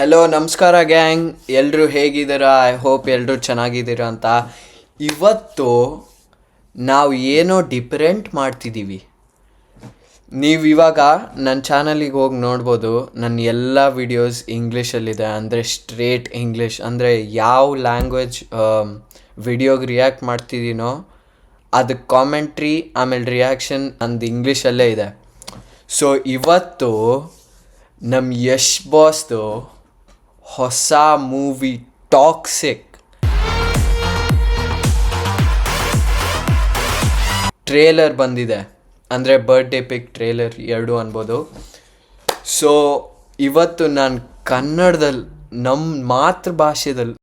Hello ನಮಸ್ಕಾರ gang, ಎಲ್ಲರೂ ಹೇಗಿದ್ದೀರಾ? ಐ ಹೋಪ್ ಎಲ್ಲರೂ ಚೆನ್ನಾಗಿದ್ದೀರಾ ಅಂತ. ಇವತ್ತು ನಾವು ಏನೋ ಡಿಫರೆಂಟ್ ಮಾಡ್ತಿದ್ದೀವಿ. ನೀವು ಇವಾಗ ನನ್ನ ಚಾನಲಿಗೆ ಹೋಗಿ ನೋಡ್ಬೋದು. ನನ್ನ ಎಲ್ಲ ವಿಡಿಯೋಸ್ ಇಂಗ್ಲೀಷಲ್ಲಿದೆ, ಅಂದರೆ ಸ್ಟ್ರೇಟ್ ಇಂಗ್ಲೀಷ್. ಅಂದರೆ ಯಾವ ಲ್ಯಾಂಗ್ವೇಜ್ ವಿಡಿಯೋಗೆ ರಿಯಾಕ್ಟ್ ಮಾಡ್ತಿದ್ದೀನೋ ಅದಕ್ಕೆ ಕಾಮೆಂಟ್ರಿ ಆಮೇಲೆ ರಿಯಾಕ್ಷನ್ ಅಂದು ಇಂಗ್ಲೀಷಲ್ಲೇ ಇದೆ. ಸೊ ಇವತ್ತು ನಮ್ಮ ಯಶ್ ಬಾಸ್ದು ಹೊಸ ಮೂವಿ ಟಾಕ್ಸಿಕ್ ಟ್ರೇಲರ್ ಬಂದಿದೆ. ಅಂದರೆ ಬರ್ಡೇ ಪಿಕ್ ಟ್ರೇಲರ್ ಎರಡು ಅನ್ಬೋದು. ಸೊ ಇವತ್ತು ನಾನು ಕನ್ನಡದಲ್ಲಿ ನಮ್ಮ ಮಾತೃಭಾಷೆದಲ್ಲಿ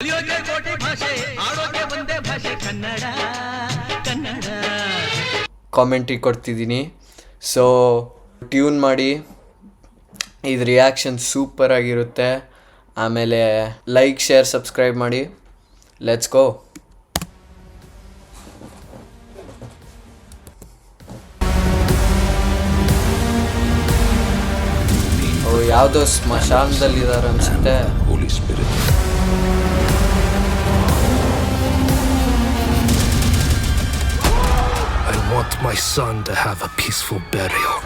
ಕಾಮೆಂಟ್ರಿ ಕೊಡ್ತಿದ್ದೀನಿ. ಸೊ ಟ್ಯೂನ್ ಮಾಡಿ, ಇದು ರಿಯಾಕ್ಷನ್ ಸೂಪರ್ ಆಗಿರುತ್ತೆ. ಆಮೇಲೆ ಲೈಕ್, ಶೇರ್, ಸಬ್ಸ್ಕ್ರೈಬ್ ಮಾಡಿ. Let's go. ಯಾವುದೋ ಸ್ಮಶಾನದಲ್ಲಿದ್ದಾರೆ ಅನ್ಸುತ್ತೆ. I want my son to have a peaceful burial.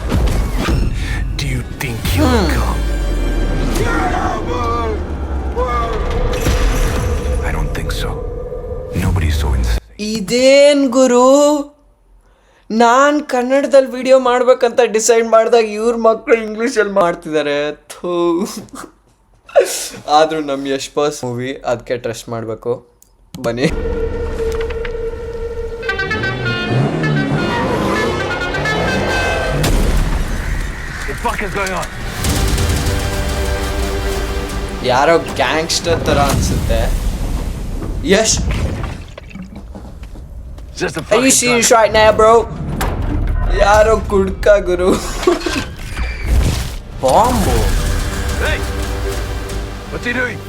Do you think he'll come? I don't think so. Nobody's so insane. ಇದೇನ್ ಗುರು, ನಾನು ಕನ್ನಡದಲ್ಲಿ ವಿಡಿಯೋ ಮಾಡ್ಬೇಕಂತ ಡಿಸೈಡ್ ಮಾಡಿದಾಗ ಇವ್ರ ಮಕ್ಕಳು ಇಂಗ್ಲೀಷಲ್ಲಿ ಮಾಡ್ತಿದ್ದಾರೆ. ಥೂ. ಆದರೂ ನಮ್ಮ ಯಶ್ ಬಾಸ್ ಮೂವಿ, ಅದಕ್ಕೆ ಟ್ರಸ್ಟ್ ಮಾಡಬೇಕು. ಬನ್ನಿ. ಯಾರೋ ಗ್ಯಾಂಗ್ಸ್ಟರ್ ಥರ ಅನ್ಸುತ್ತೆ. Yash, are you serious right now, bro? ಯಾರೋ ಕುಡ್ಕ ಗುರು. Bomb. Hey! What's he doing?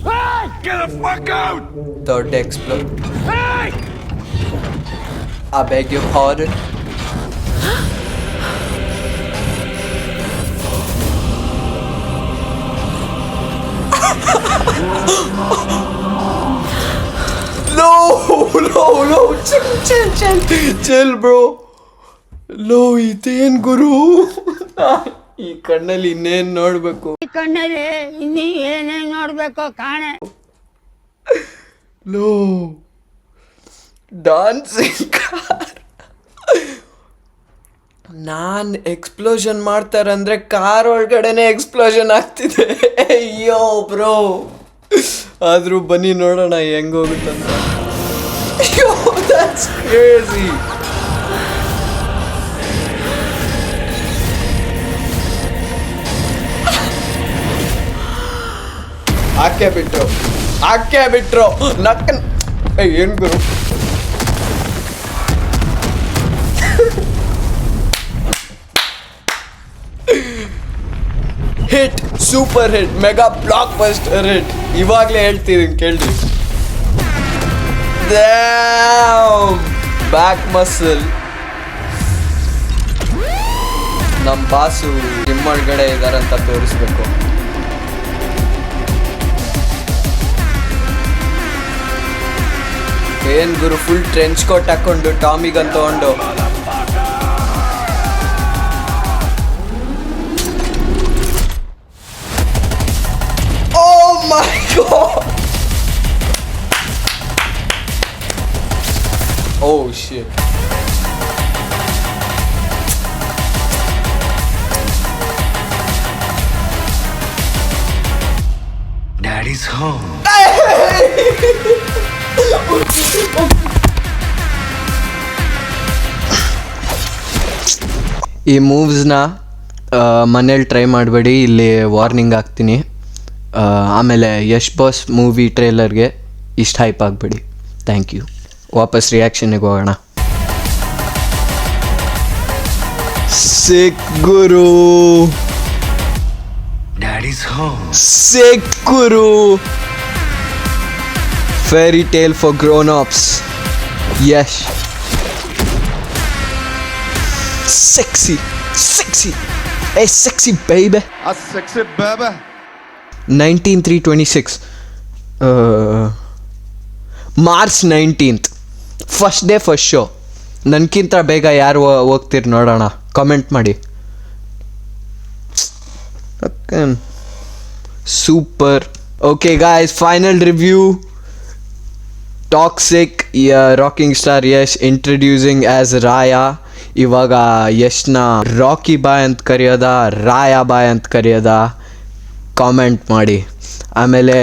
Hey! Get the fuck out! Third explode. Hey! I beg your pardon. No, chill bro. Low, ಇದೇನ್ ಗುರು, ಈ ಕಣ್ಣಲ್ಲಿ ಇನ್ನೇನ್ ನೋಡ್ಬೇಕು, ಈ ಕಣ್ಣಲ್ಲಿ ಇನ್ನೀ ಏನೇನ್ ನೋಡ್ಬೇಕು ಕಾಣೆ. ಲೋ, ಡಾನ್ಸಿಂಗ್ ನಾನ್ ಎಕ್ಸ್ಪ್ಲೋಷನ್ ಮಾಡ್ತಾರಂದ್ರೆ ಕಾರ್ ಒಳಗಡೆನೆ ಎಕ್ಸ್ಪ್ಲೋಷನ್ ಆಗ್ತಿದೆ. ಅಯ್ಯೋ ಬ್ರೋ. ಆದ್ರೂ ಬನ್ನಿ ನೋಡೋಣ ಹೆಂಗೋಗುತ್ತಂತ. ಅಯ್ಯೋ, that's crazy. ಹಾಕೇ ಬಿಟ್ರು ನಕ್ಕನ್. ಏನ್ ಗುರು, hit, super hit, mega blockbuster hit. ಇವಾಗಲೇ ಹೇಳ್ತಿದ್ದೀನಿ ಕೇಳ್ರಿ. Back muscle. ನಮ್ಮ ಬಾಸು ನಿಮ್ಮೊಳಗಡೆ ಇದಾರಂತ ತೋರಿಸ್ಬೇಕು. ಏನ್ ಗುರು, ಫುಲ್ ಟ್ರೆಂಚ್ ಕೋಟ್ ಹಾಕೊಂಡು ಟಾಮಿಗಂತ ತಗೊಂಡು. Oh my god! Oh shit. Daddy's home. ಈ ಮೂವ್ಸ್ನ ಮನೇಲಿ ಟ್ರೈ ಮಾಡಬೇಡಿ, ಇಲ್ಲಿ ವಾರ್ನಿಂಗ್ ಹಾಕ್ತೀನಿ. ಆಮೇಲೆ ಯಶ್ ಬಾಸ್ ಮೂವಿ ಟ್ರೇಲರ್ಗೆ ಇಷ್ಟು ಹೈಪ್ ಆಗಬೇಡಿ. Thank you. ವಾಪಸ್ ರಿಯಾಕ್ಷನ್ಗೆ ಹೋಗೋಣ. ಸಿಕ್ ಗುರು, Daddy's home. ಸಿಕ್ ಗುರು. Fairy tale for grown ups. Yash sexy. Hey, sexy baby. A sexy baby. 19/3/26 March 19th first day first show. ನನಗಿಂತ ಬೇಗ ಯಾರು ಹೋಗ್ತೀರಿ ನೋಡೋಣ, ಕಾಮೆಂಟ್ ಮಾಡಿ. Super. Okay guys, final review. Toxic, rocking star Yash introducing as Raya. ಇವಾಗ ಯಶ್ನ ರಾಕಿ ಬಾಯ್ ಅಂತ ಕರೆಯೋದ, ರಾಯ ಬಾಯ್ ಅಂತ ಕರೆಯೋದ, ಕಾಮೆಂಟ್ ಮಾಡಿ. ಆಮೇಲೆ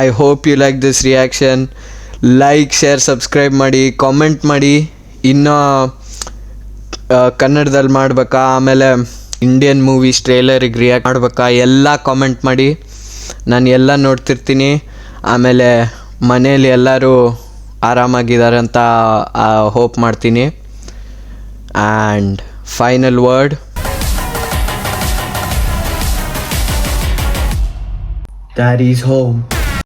I hope you like this reaction. Like, share, subscribe ಮಾಡಿ, ಕಾಮೆಂಟ್ ಮಾಡಿ. ಇನ್ನೂ ಕನ್ನಡದಲ್ಲಿ ಮಾಡಬೇಕಾ, ಆಮೇಲೆ ಇಂಡಿಯನ್ ಮೂವೀಸ್ ಟ್ರೇಲರಿಗೆ ರಿಯಾಕ್ಟ್ ಮಾಡಬೇಕಾ, ಎಲ್ಲ ಕಾಮೆಂಟ್ ಮಾಡಿ. ನಾನು ಎಲ್ಲ ನೋಡ್ತಿರ್ತೀನಿ. ಆಮೇಲೆ ಮನೇಲಿ ಎಲ್ಲರೂ ಆರಾಮಾಗಿದ್ದಾರೆ ಅಂತ ಹೋಪ್ ಮಾಡ್ತೀನಿ. And final word, Daddy's home.